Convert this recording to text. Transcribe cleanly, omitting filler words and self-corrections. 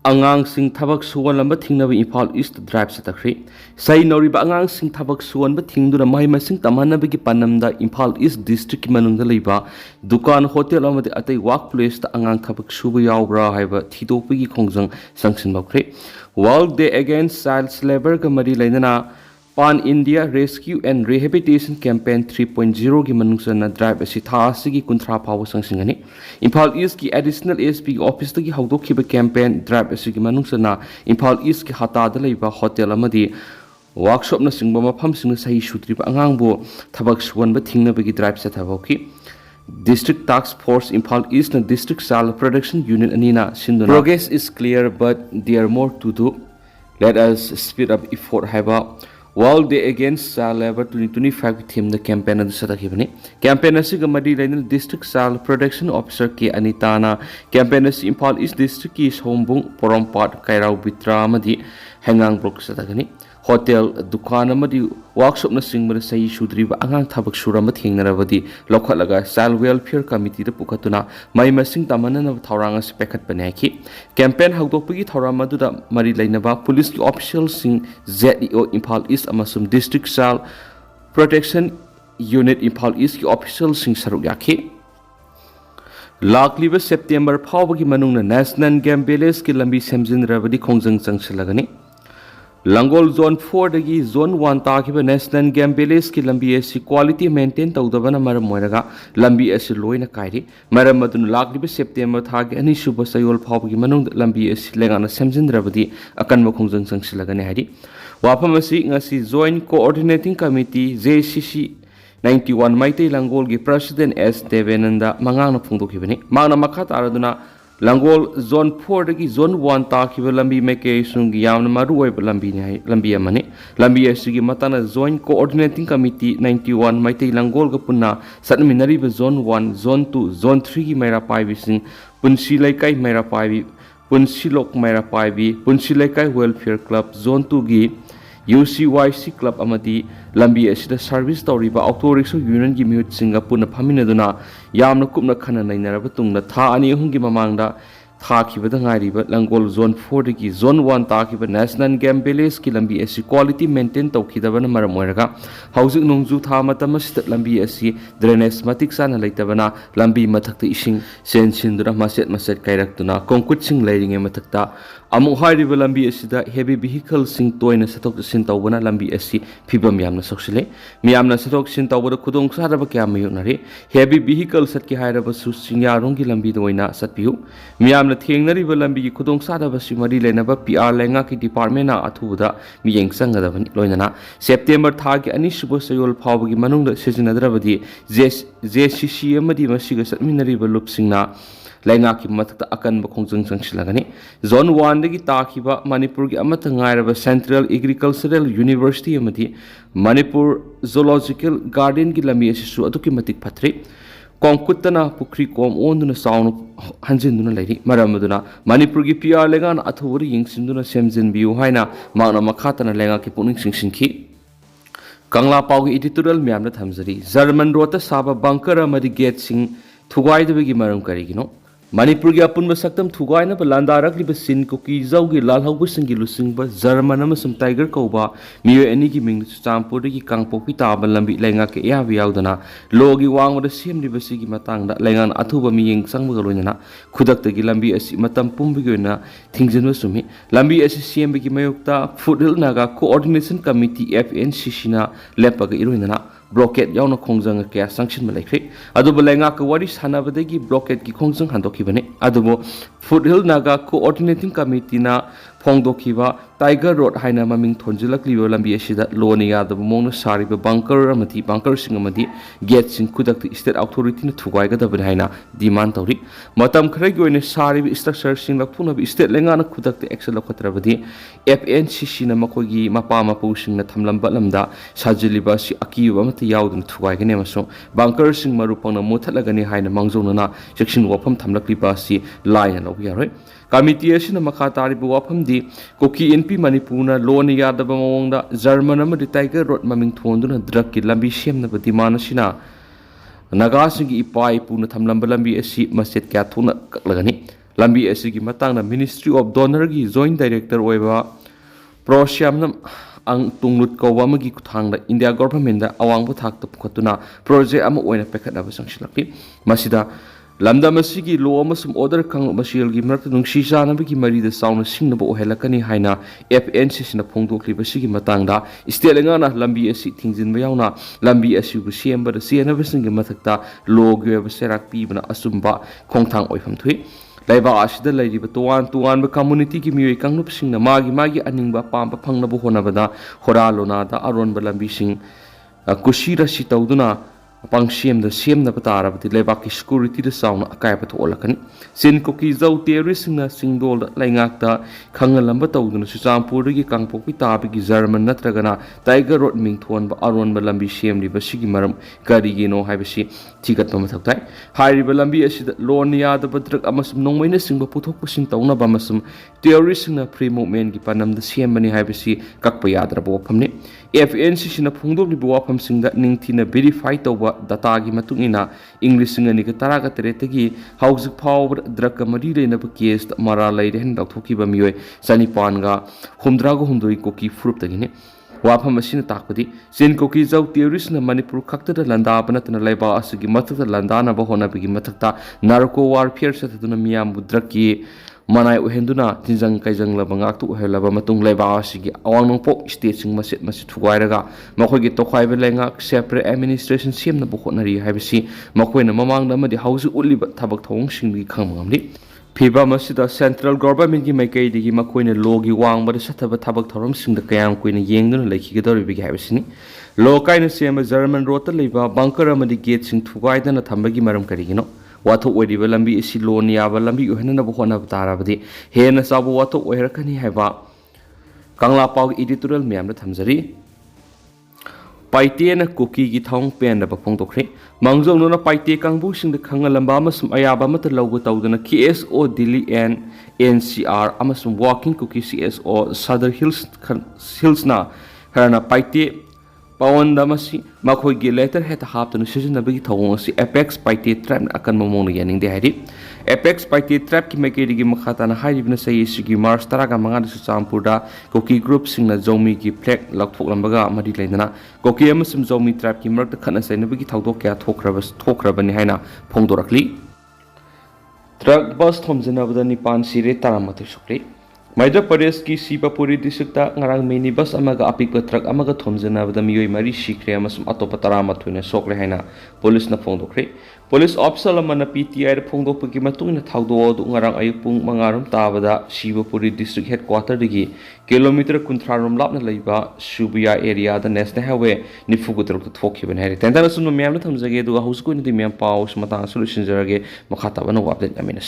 Angang sing thabak suwan lamba thingna bi Imphal East drive sa takri sai nori ba angang sing thabak suwan ba thingduna mai masing tamana bi panamda Imphal East district manungda leiba dukan hotel amadi atai workplace ta angang thabak suba yawbra haiba thidopi gi khongjang sanction bakre World Day Against Child Labor ka mari lainana Pan India Rescue and Rehabilitation Campaign 3.0 की मनुष्यना drive असी था की कुंथ्रा फाव संसिंगनी Imphal east की additional SP office की हौदोखिब campaign drive असी की मनुष्यना Imphal east की हताद लेबा होटल अमदी वर्कशॉप न सिंगबा मफम सिंग सही सुत्रिब अंगांगबो थबक सुवनब थिंगनबगी ड्राइव से थबोखि District Task Force Imphal East and District Child Protection Unit anina sinduna progress is clear but there are more to do. Let us speed up effort haiba World Day Against Child Labor 2025 theme the campaign adu satakibani campaign asiga madi lainal District Child Protection Officer K Anitana campaign asi Imphal East District ki Sombung Porompat Kairau Bitra amadi Hengang Block satakani Hotel Dukan amadi workshop na singmara sahi sudriba angang thabak surama thingnarabadi lokhalaga Child Welfare Committee da pukatuna mai masing tamana na thawranga spekat panaki campaign hawdokpagi thawrama du da mari lainaba police ki officials sing ZEO Imphal East amasum District Child Protection Unit Imphal East ki officials sing saruk yakhi Lakliba September phawbagi manungna National Game Village ki lambi semjinrabadi khongjang changsilagani Langol Zone 4 dagi Zone 1 takiba National Game Village ki lambi asi quality maintain tawdabana maram moiraga lambi asi loina kairi maram madun lakliba September thagi ani suba sayol phawgi manung lambi asi lengana semjindrabadi akan makhongjang changsilagani hari wafam asi ngasi Joint Coordinating Committee JCC 91 Maitei Langol gi President S Devenanda mangana phungdokibani magna makha taraduna Langol Zone 4 dagi Zone 1 takiba lambi meke sungi yamna maru oiba lambi ni lambi amani lambi asigi matana Joint Coordinating Committee 91 Maitei Langol ga punna satminari ba Zone 1 Zone 2 Zone 3 gi maira paibi sing punsi laikai maira paibi punsi lok maira paibi punsi laikai welfare club Zone 2 gi UCYC Club amadi lambi asida service tawriba auto rickshaw union gi mihut singa puna phaminaduna yamna kupna khana nainaraba tungna tha ani hungi mamangda thakibada ngairiba Langol Zone 4 dagi Zone 1 takiba National Game Village ki lambi asi quality maintain tawkhidabana maram oiraga haujik nongju tha matama sita lambi asi drainage matik sana leitabana lambi mathakta ising sensindura maset kairaktuna concrete sing leiringe mathakta amu hairiba lambi asida heavy vehicle sing toina satok sin tawbana lambi asi phibam yamna soksile miyamna satok sin tawbada khudong saraba kya mayunari heavy vehicle satki hairaba su singyarong gi lambi doina satpiu miyamna थेंगनरिबा लंबी की खुदोंग सादाबा Simri लेनबा PR लेंगा की department ना अथुबदा मियेंग संगदबनी लोइनना September था की अनिसुब सयोल फावगी मनुंग सिजनदरबदी JCC अमदी मसिगा सतमिनरिबा लुपसिंगना लेंगा की मथकता अकनब खोंजंग संगसिलगनी zone 1 दगी ताखिबा मणिपुर की अमत ngairaba सेंट्रल एग्रीकल्चरल यूनिवर्सिटी अमदी मणिपुर जूलॉजिकल गार्डन की लंबी असिसु अदुकी मतिक फथ्री Kongkutana pukri kom onduna saunu hanjinduna leiri maramaduna Manipur gi PR lengan athuri yingsinduna semjin biu haina magna makhatana lenga ki puning singsinki Kangla Pau gi editorial myamna thamjari German rota saba bunker amadi gate sing thugai debegi maram karigino Manipur gi apunba saktam thugai na landarak liba sin Kuki zaugi lalhaubu singi lusingba German amasum tiger kauba Miyoi ani gi ming champur gi kangpopi taba lambi lenga ke ya biaudana logi wangwada sem liba sigi matangda lengan athuba miyeng sangba galoina khudakta gi lambi asi matam pumbi goina thingjinwa sumi lambi asi sem gi mayokta foothill naga coordination committee FNCC na lepaga iroina blockade yauna khongjang kya sanction malaikri adubo lenga ka wari sanabadagi blockade ki khongjang handokibane adubo foothill naga coordinating committee na phongdokhiba tiger road haina maming thonjilaklibo lambi asida loni yadabo mongna sariba bunker amati bunker sing amadi gate sing kudak state authority na thugai ga dabani haina demand tawri matam khare gi oine sariba structure sing lakphuna state lenga na kudak action lakhatrabadi FNCC na makogi mapa mapu sing na thamlamba lamda sajiliba si akiwa amati yaudun thugai ga nemaso bunker sing marupang na mothalagani haina mangjona section wafam thamlakliba si line na logi yaroi Committee asina makhatari bu wafam di Kuki NP Manipuna loan yadaba mawongda German amadi tiger road maming thonduna drug ki lambi semna ba demand asina naga singi ipai puna thamlamba lambi asi maset kya thuna kaklagani lambi asigi matangna Ministry of Donor gi Joint Director oiba Prosyamna ang tunglut kawa magi kuthangda India government da awang bu thak top khotuna project ama oina pekhatna ba sangsilakti masida lamda masigi law amasum order kang masial gi marak nungsi jana bi mari da sauna singna bo helakani haina FNCC na phongdokli ba sigi matangda state lenga na lambi asi thingjin ba yauna lambi asi bu siamba da siana ba singi mathakta law gi ba serak pi bana asumba khongthang oifam thui Laiba asida lairiba tuan ba community ki miyoi kanglup singna magi aningba pampa phangnabu honabada hora lona da aron ba lambi sing kushira si tawduna pangsiam da siam na patara bati laiba ki security da sauna akai pa tholakani sin Kuki zau terrorist na singdol da laingak da khangalamba tawduna suchampur gi kangpok pi tabi gi German natragana Tiger Road mingthon ba aron ba lambi siam li ba sigi maram kari gi no haibasi thigat pa mathaktai hari ba lambi asida lonia da badrak amasum nongmaina singba puthok pusin tawna ba masum terrorist na free movement gi panam da siam bani haibasi kakpa yadra bo phamni FNCC na phungdok li bo pham singda ningthina verify tawba data gi matungina English ngani ka tara ka terete gi Haojikphao drug mari le na case mara lai ren dakthoki ba miyoi sanipan ga humdra go humdoi Kuki phurup tagine wafam asina takpadi sin Kuki zau terrorist na Manipur khakta da landa banatna laiba asigi mathakta landa na ba hona bigi mathakta narco warfare sa taduna miyam drug ki manai uhenduna tinjang kaijang la bangak tu helaba matung leba asigi awang nongpok state sing masit thugairaga makhoi gi tokhai be lenga separate administration sim na bokhonari haibisi makhoi na mamang na madi hausu uliba thabak thong sing gi khangmamli phiba masida central government gi maikai digi makhoi na logi wang bada sathaba thabak thorom sing da kayam koina yengduna laiki gi dori bi haibisi lo kaina sema German road ta leba bunker amadi gate sing thugaidana thambagi maram karigino wato oiriba lambi isi lonia ba lambi uhena ba hona tarabadi hena sabu wato oirakani haiba kangla pau editorial mem na thamjari paite na Kuki gi thong pen da ba phongtokre mangjong no na paite kangbu sing da khangalamba amasum ayaba mata lawgo tawdana KSO Delhi and NCR amasum walking Kuki CSO Southern Hills na harana paite Pawan damasi makhoi gi letter heta haptanu sijina bagi thawong si apex paite trap akan momong yaning de hari apex paite trap ki mekeri gi makhata na haibna sai sigi mars taraga manga su champurda Kuki group singna Zomi ki flag lakthok lambaga mari leindana Kuki amasum Zomi trap ki mark khana sai na bagi thawdok kya thokrabani haina phongdorakli truck bus thomjana badani pan sire taramati sukri Madhya Pradesh ki Sipapuri district ta ngarang minibus amaga apikpa truck amaga thomjana bada miyoi mari sikre amasum atopa tarama thuina sokre haina police na phongdokre police officer amana PTI ra phongdokpagi matungina thawdo du ngarang ayupung mangarum tabada Sipapuri district headquarter digi kilometer kunthrarum lapna leiba Subia area da national highway nifugutrok thokhiban hari tendana sunu myamna thamjage du hausko ni myam paus mata solution jarage makhata bana update amina